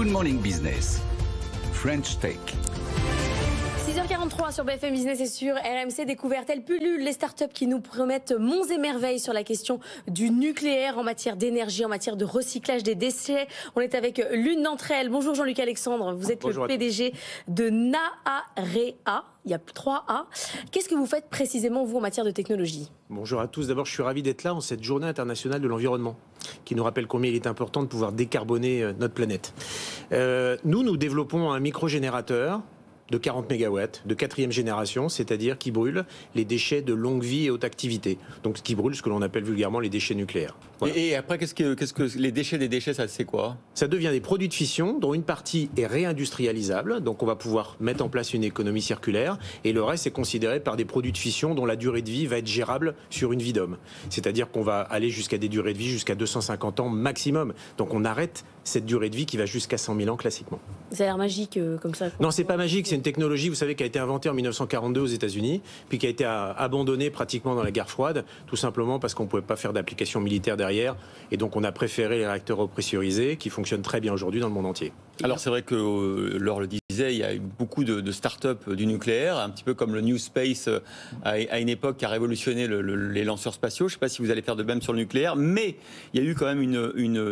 Good Morning Business, French Tech. 6h43 sur BFM Business et sur RMC Découverte. Elles pullulent les startups qui nous promettent monts et merveilles sur la question du nucléaire en matière d'énergie, en matière de recyclage des déchets. On est avec l'une d'entre elles. Bonjour Jean-Luc Alexandre, vous êtes le PDG de Naarea. Il y a 3 A. Qu'est-ce que vous faites précisément, vous, en matière de technologie ? Bonjour à tous. D'abord, je suis ravi d'être là en cette journée internationale de l'environnement, qui nous rappelle combien il est important de pouvoir décarboner notre planète. Nous développons un microgénérateur de 40 MW, de 4e génération, c'est-à-dire qui brûle les déchets de longue vie et haute activité. Donc qui brûle ce que l'on appelle vulgairement les déchets nucléaires. Voilà. Et après, qu'est-ce que les déchets des déchets, ça c'est quoi ? Ça devient des produits de fission dont une partie est réindustrialisable, donc on va pouvoir mettre en place une économie circulaire, et le reste est considéré par des produits de fission dont la durée de vie va être gérable sur une vie d'homme. C'est-à-dire qu'on va aller jusqu'à des durées de vie jusqu'à 250 ans maximum. Donc on arrête cette durée de vie qui va jusqu'à 100 000 ans classiquement. Ça a l'air magique comme ça. Non, c'est pas magique, c'est une technologie, vous savez, qui a été inventée en 1942 aux États-Unis, puis qui a été abandonnée pratiquement dans la guerre froide, tout simplement parce qu'on ne pouvait pas faire d'application militaire derrière, et donc on a préféré les réacteurs repressurisés, qui fonctionnent très bien aujourd'hui dans le monde entier. Alors c'est vrai que Laure le disait, il y a eu beaucoup de start-up du nucléaire, un petit peu comme le New Space à une époque qui a révolutionné les lanceurs spatiaux. Je ne sais pas si vous allez faire de même sur le nucléaire, mais il y a eu quand même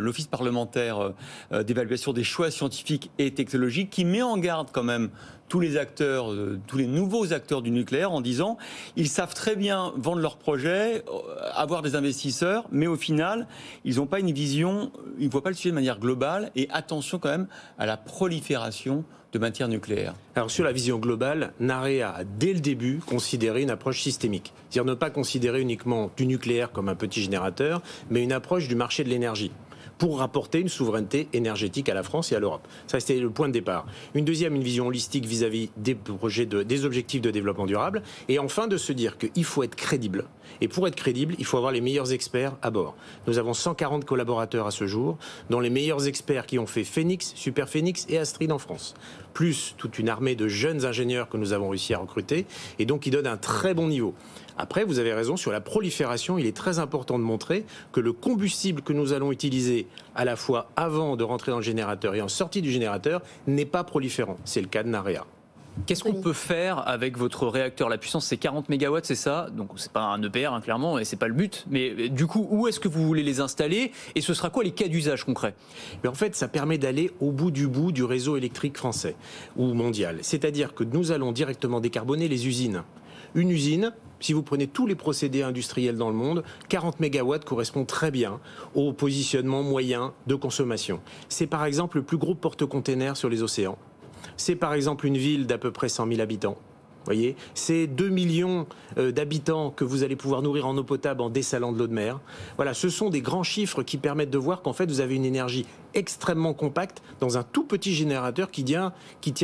l'Office parlementaire d'évaluation des choix scientifiques et technologiques qui met en garde quand même tous les acteurs, tous les nouveaux acteurs du nucléaire en disant ils savent très bien vendre leurs projets, avoir des investisseurs, mais au final, ils n'ont pas une vision, ils ne voient pas le sujet de manière globale et attention quand même à la prolifération de matières nucléaires. Alors sur la vision globale, Naarea a dès le début considéré une approche systémique. C'est-à-dire ne pas considérer uniquement du nucléaire comme un petit générateur, mais une approche du marché de l'énergie, pour rapporter une souveraineté énergétique à la France et à l'Europe. Ça, c'était le point de départ. Une deuxième, une vision holistique vis-à-vis des projets des objectifs de développement durable. Et enfin, de se dire qu'il faut être crédible. Et pour être crédible, il faut avoir les meilleurs experts à bord. Nous avons 140 collaborateurs à ce jour, dont les meilleurs experts qui ont fait Phoenix, Super Phoenix et Astrid en France. Plus toute une armée de jeunes ingénieurs que nous avons réussi à recruter, et donc qui donnent un très bon niveau. Après, vous avez raison, sur la prolifération, il est très important de montrer que le combustible que nous allons utiliser à la fois avant de rentrer dans le générateur et en sortie du générateur n'est pas proliférant. C'est le cas de Naarea. Qu'est-ce qu'on peut faire avec votre réacteur ? La puissance, c'est 40 MW, c'est ça ? Donc, c'est pas un EPR, hein, clairement, et c'est pas le but. Mais du coup, où est-ce que vous voulez les installer ? Et ce sera quoi les cas d'usage concrets ? Mais en fait, ça permet d'aller au bout du réseau électrique français ou mondial. C'est-à-dire que nous allons directement décarboner les usines. Une usine, si vous prenez tous les procédés industriels dans le monde, 40 MW correspond très bien au positionnement moyen de consommation. C'est par exemple le plus gros porte-containers sur les océans. C'est par exemple une ville d'à peu près 100 000 habitants. Voyez, c'est 2 millions d'habitants que vous allez pouvoir nourrir en eau potable en dessalant de l'eau de mer. Voilà, ce sont des grands chiffres qui permettent de voir qu'en fait vous avez une énergie extrêmement compacte dans un tout petit générateur qui tient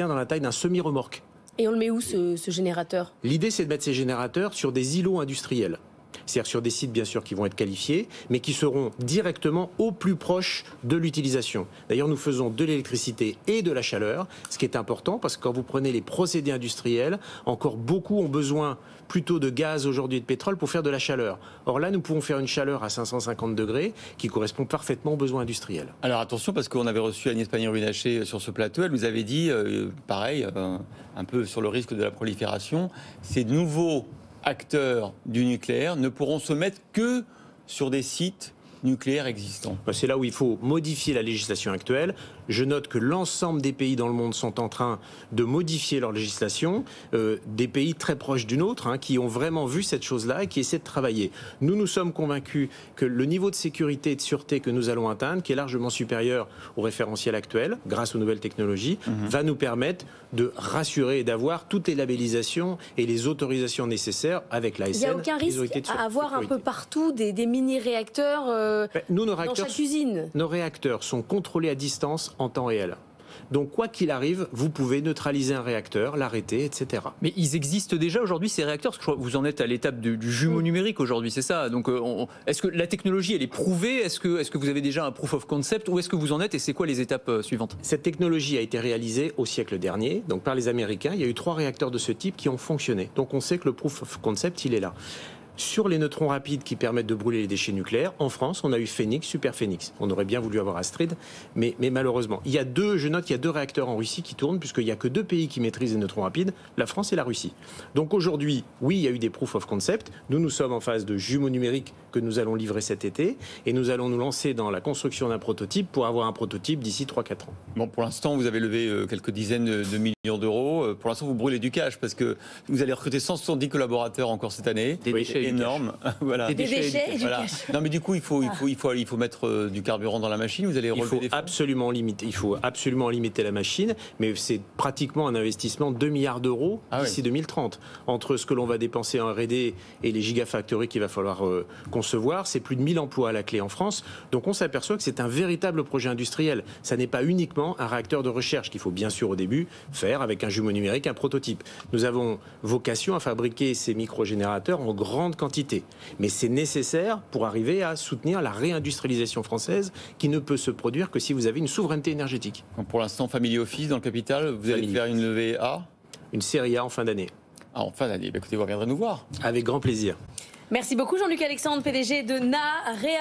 dans la taille d'un semi-remorque. Et on le met où ce générateur ? L'idée, c'est de mettre ces générateurs sur des îlots industriels. C'est-à-dire sur des sites, bien sûr, qui vont être qualifiés, mais qui seront directement au plus proche de l'utilisation. D'ailleurs, nous faisons de l'électricité et de la chaleur, ce qui est important, parce que quand vous prenez les procédés industriels, encore beaucoup ont besoin plutôt de gaz aujourd'hui et de pétrole pour faire de la chaleur. Or là, nous pouvons faire une chaleur à 550 degrés qui correspond parfaitement aux besoins industriels. Alors attention, parce qu'on avait reçu Agnès Pannier-Runacher sur ce plateau, elle nous avait dit, pareil, un peu sur le risque de la prolifération, ces nouveaux acteurs du nucléaire ne pourront se mettre que sur des sites nucléaires existants. C'est là où il faut modifier la législation actuelle. Je note que l'ensemble des pays dans le monde sont en train de modifier leur législation, des pays très proches du nôtre, qui ont vraiment vu cette chose-là et qui essaient de travailler. Nous sommes convaincus que le niveau de sécurité et de sûreté que nous allons atteindre, qui est largement supérieur au référentiel actuel, grâce aux nouvelles technologies, va nous permettre de rassurer et d'avoir toutes les labellisations et les autorisations nécessaires avec l'ASN. Il n'y a aucun risque à avoir un peu partout des mini-réacteurs dans chaque usine. Nos réacteurs sont contrôlés à distance en temps réel. Donc, quoi qu'il arrive, vous pouvez neutraliser un réacteur, l'arrêter, etc. Mais ils existent déjà aujourd'hui, ces réacteurs, parce que je crois que vous en êtes à l'étape du jumeau numérique aujourd'hui, c'est ça. Donc, est-ce que la technologie, elle est prouvée ? Est-ce que vous avez déjà un proof of concept ? Où est-ce que vous en êtes et c'est quoi les étapes suivantes ? Cette technologie a été réalisée au siècle dernier, donc par les Américains. Il y a eu 3 réacteurs de ce type qui ont fonctionné. Donc, on sait que le proof of concept, il est là. Sur les neutrons rapides qui permettent de brûler les déchets nucléaires, en France, on a eu Phoenix, Super Phoenix. On aurait bien voulu avoir Astrid, mais malheureusement. Je note qu'il y a 2 réacteurs en Russie qui tournent, puisqu'il n'y a que 2 pays qui maîtrisent les neutrons rapides, la France et la Russie. Donc aujourd'hui, oui, il y a eu des proof of concept. Nous sommes en phase de jumeaux numériques que nous allons livrer cet été, et nous allons nous lancer dans la construction d'un prototype pour avoir un prototype d'ici 3-4 ans. Bon, pour l'instant, vous avez levé quelques dizaines de millions d'euros. Pour l'instant, vous brûlez du cash, parce que vous allez recruter 170 collaborateurs encore cette année. Des déchets énorme. Voilà. Des déchets et du Voilà. cash. Non, mais du coup, il faut mettre du carburant dans la machine. Vous allez relever des fonds. Il faut absolument limiter la machine, mais c'est pratiquement un investissement de 2 milliards d'euros d'ici 2030. Entre ce que l'on va dépenser en R&D et les gigafactories qu'il va falloir concevoir, c'est plus de 1000 emplois à la clé en France. Donc on s'aperçoit que c'est un véritable projet industriel. Ça n'est pas uniquement un réacteur de recherche qu'il faut bien sûr au début faire avec un jumeau numérique, un prototype. Nous avons vocation à fabriquer ces microgénérateurs en grande quantité. Mais c'est nécessaire pour arriver à soutenir la réindustrialisation française qui ne peut se produire que si vous avez une souveraineté énergétique. Donc pour l'instant, Family Office dans le capital, vous allez faire une levée A ? Une série A en fin d'année. Ah, en fin d'année. Écoutez, vous reviendrez nous voir. Avec grand plaisir. Merci beaucoup Jean-Luc Alexandre, PDG de Narea.